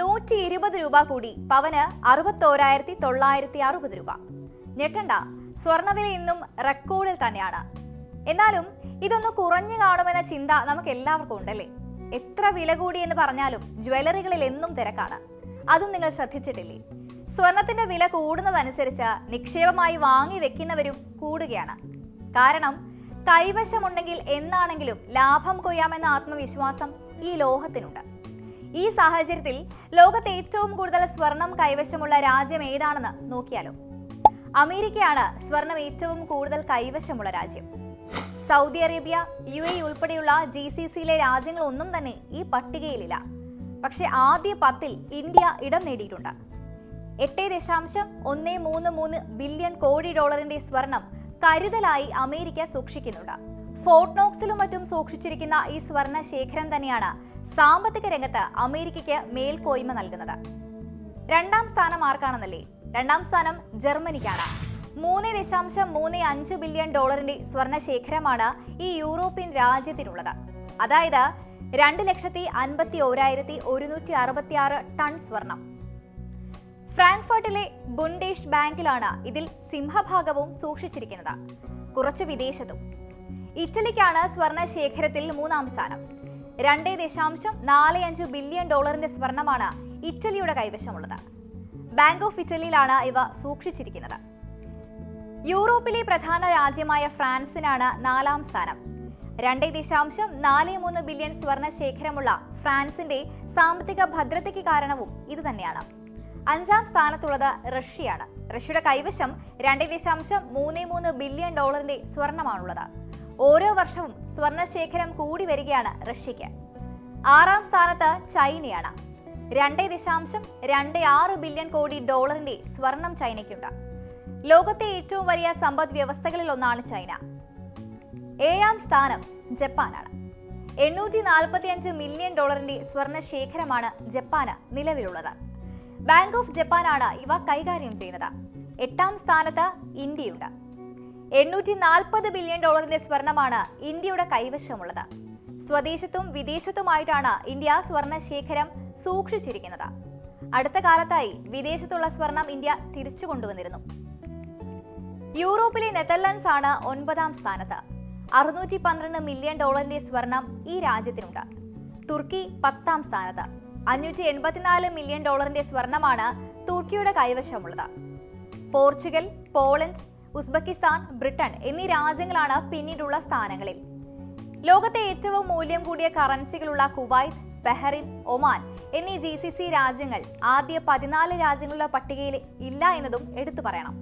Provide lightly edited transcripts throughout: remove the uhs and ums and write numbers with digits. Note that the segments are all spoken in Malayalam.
120 രൂപ കൂടി പവന് 61,960 രൂപ. ഞെട്ടണ്ട, സ്വർണ്ണവില ഇന്നും റെക്കോർഡിൽ തന്നെയാണ്. എന്നാലും ഇതൊന്ന് കുറഞ്ഞു കാണുമെന്ന ചിന്ത നമുക്ക് എല്ലാവർക്കും ഉണ്ടല്ലേ. എത്ര വില കൂടി എന്ന് പറഞ്ഞാലും ജ്വല്ലറികളിൽ എന്നും തിരക്കാണ്. അതും നിങ്ങൾ ശ്രദ്ധിച്ചിട്ടില്ലേ? സ്വർണത്തിന്റെ വില കൂടുന്നതനുസരിച്ച് നിക്ഷേപമായി വാങ്ങി വെക്കുന്നവരും കൂടുകയാണ്. കാരണം കൈവശമുണ്ടെങ്കിൽ എന്നാണെങ്കിലും ലാഭം കൊയ്യാമെന്ന ആത്മവിശ്വാസം ഈ ലോഹത്തിനുണ്ട്. ഈ സാഹചര്യത്തിൽ ലോകത്തെ ഏറ്റവും കൂടുതൽ സ്വർണം കൈവശമുള്ള രാജ്യം ഏതാണെന്ന് നോക്കിയാലോ. അമേരിക്കയാണ് സ്വർണം ഏറ്റവും കൂടുതൽ കൈവശമുള്ള രാജ്യം. സൗദി അറേബ്യ, UAE ഉൾപ്പെടെയുള്ള GCCയിലെ രാജ്യങ്ങളൊന്നും തന്നെ ഈ പട്ടികയിലില്ല. പക്ഷെ ആദ്യ 10ൽ ഇന്ത്യ ഇടം നേടിയിട്ടുണ്ട്. 8.133 ബില്യൺ കോടി ഡോളറിന്റെ സ്വർണം കരുതലായി അമേരിക്ക സൂക്ഷിക്കുന്നുണ്ട്. ഫോർട്ട് നോക്സിലും മറ്റും സൂക്ഷിച്ചിരിക്കുന്ന ഈ സ്വർണ്ണ ശേഖരം തന്നെയാണ് സാമ്പത്തിക രംഗത്ത് അമേരിക്കയ്ക്ക് മേൽക്കോയ്മ നൽകുന്നത്. രണ്ടാം സ്ഥാനം ആർക്കാണെന്നല്ലേ? രണ്ടാം സ്ഥാനം ജർമ്മനിക്കാണ്. 3.35 ബില്യൺ ഡോളറിന്റെ സ്വർണ്ണ ശേഖരമാണ് ഈ യൂറോപ്യൻ രാജ്യത്തിനുള്ളത്. അതായത് 2,51,166 ടൺ സ്വർണം. ഫ്രാങ്ക്ഫർട്ടിലെ ബുണ്ടേഷ് ബാങ്കിലാണ് ഇതിൽ സിംഹഭാഗവും സൂക്ഷിച്ചിരിക്കുന്നത്, കുറച്ച് വിദേശത്തും. ഇറ്റലിക്കാണ് സ്വർണ്ണ ശേഖരത്തിൽ 3-ാം സ്ഥാനം. 2.45 ബില്യൺ ഡോളറിന്റെ സ്വർണമാണ് ഇറ്റലിയുടെ കൈവശമുള്ളത്. ബാങ്ക് ഓഫ് ഇറ്റലിയിലാണ് ഇവ സൂക്ഷിച്ചിരിക്കുന്നത്. യൂറോപ്പിലെ പ്രധാന രാജ്യമായ ഫ്രാൻസിനാണ് 4-ാം സ്ഥാനം. 2.43 ബില്യൺ സ്വർണ്ണ ശേഖരമുള്ള ഫ്രാൻസിന്റെ സാമ്പത്തിക ഭദ്രതയ്ക്ക് കാരണവും ഇത് തന്നെയാണ്. 5-ാം സ്ഥാനത്തുള്ളത് റഷ്യയാണ്. റഷ്യയുടെ കൈവശം 2.33 ബില്യൺ ഡോളറിന്റെ സ്വർണമാണുള്ളത്. ഓരോ വർഷവും സ്വർണ്ണ ശേഖരം കൂടി വരികയാണ് റഷ്യയ്ക്ക്. 6-ാം സ്ഥാനത്ത് ചൈനയാണ്. 2.26 ബില്യൺ കോടി ഡോളറിന്റെ സ്വർണം ചൈനയ്ക്കുണ്ട്. ലോകത്തെ ഏറ്റവും വലിയ സമ്പദ് വ്യവസ്ഥകളിൽ ഒന്നാണ് ചൈന. 7-ാം സ്ഥാനം ജപ്പാനാണ്. 845 മില്യൺ ഡോളറിന്റെ സ്വർണ്ണ ശേഖരമാണ് ജപ്പാന് നിലവിലുള്ളത്. ബാങ്ക് ഓഫ് ജപ്പാനാണ് ഇവ കൈകാര്യം ചെയ്യുന്നത്. 8-ാം സ്ഥാനത്ത് ഇന്ത്യയുണ്ട്. 840 ബില്യൺ ഡോളറിന്റെ സ്വർണമാണ് ഇന്ത്യയുടെ കൈവശമുള്ളത്. സ്വദേശത്തും വിദേശത്തുമായിട്ടാണ് ഇന്ത്യ സ്വർണ്ണ ശേഖരം സൂക്ഷിച്ചിരിക്കുന്നത്. അടുത്ത കാലത്തായി വിദേശത്തുള്ള സ്വർണം ഇന്ത്യ തിരിച്ചു കൊണ്ടുവന്നിരുന്നു. യൂറോപ്പിലെ നെതർലൻഡ്സ് ആണ് 9-ാം സ്ഥാനത്ത്. 612 മില്യൺ ഡോളറിന്റെ സ്വർണം ഈ രാജ്യത്തിനുണ്ട്. തുർക്കി 10-ാം സ്ഥാനത്ത്. 584 മില്യൺ ഡോളറിന്റെ സ്വർണമാണ് തുർക്കിയുടെ കൈവശമുള്ളത്. പോർച്ചുഗൽ, പോളണ്ട്, ഉസ്ബെക്കിസ്ഥാൻ, ബ്രിട്ടൻ എന്നീ രാജ്യങ്ങളാണ് പിന്നീടുള്ള സ്ഥാനങ്ങളിൽ. ലോകത്തെ ഏറ്റവും മൂല്യം കൂടിയ കറൻസികളുള്ള കുവൈത്ത്, ബഹ്റിൻ, ഒമാൻ എന്നീ GCC രാജ്യങ്ങൾ ആദ്യ 14 രാജ്യങ്ങളുടെ പട്ടികയിൽ ഇല്ല എന്നതും എടുത്തു പറയണം.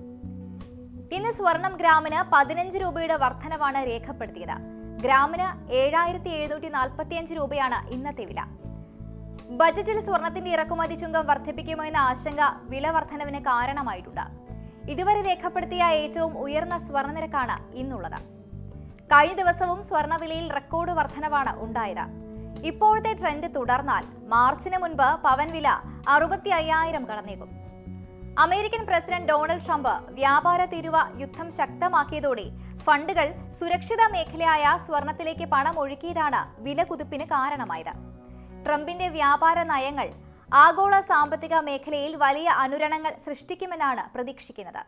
ഇന്ന് സ്വർണം ഗ്രാമിന് 15 രൂപയുടെ വർധനവാണ് രേഖപ്പെടുത്തിയത്. ഗ്രാമിന് 7,745 രൂപയാണ് ഇന്നത്തെ വില. ബജറ്റിൽ സ്വർണത്തിന്റെ ഇറക്കുമതി ചുങ്കം വർദ്ധിപ്പിക്കുമോ എന്ന ആശങ്ക വില വർധനവിന് കാരണമായിട്ടുണ്ട്. ഇതുവരെ രേഖപ്പെടുത്തിയ ഏറ്റവും ഉയർന്ന സ്വർണ്ണ നിരക്കാണ് ഇന്നുള്ളത്. കഴിഞ്ഞ ദിവസവും സ്വർണ്ണവിലയിൽ റെക്കോർഡ് വർധനവാണ് ഉണ്ടായത്. ഇപ്പോഴത്തെ ട്രെൻഡ് തുടർന്നാൽ മാർച്ചിന് മുൻപ് പവൻ വില 65,000 കടന്നേക്കും. അമേരിക്കൻ പ്രസിഡന്റ് ഡൊണാൾഡ് ട്രംപ് വ്യാപാര തീരുവ യുദ്ധം ശക്തമാക്കിയതോടെ ഫണ്ടുകൾ സുരക്ഷിത മേഖലയായ സ്വർണത്തിലേക്ക് പണം ഒഴുക്കിയതാണ് വില കുതിപ്പിന് കാരണമായത്. ട്രംപിന്റെ വ്യാപാര നയങ്ങൾ ആഗോള സാമ്പത്തിക മേഖലയിൽ വലിയ അനുരണങ്ങൾ സൃഷ്ടിക്കുമെന്നാണ് പ്രതീക്ഷിക്കുന്നത്.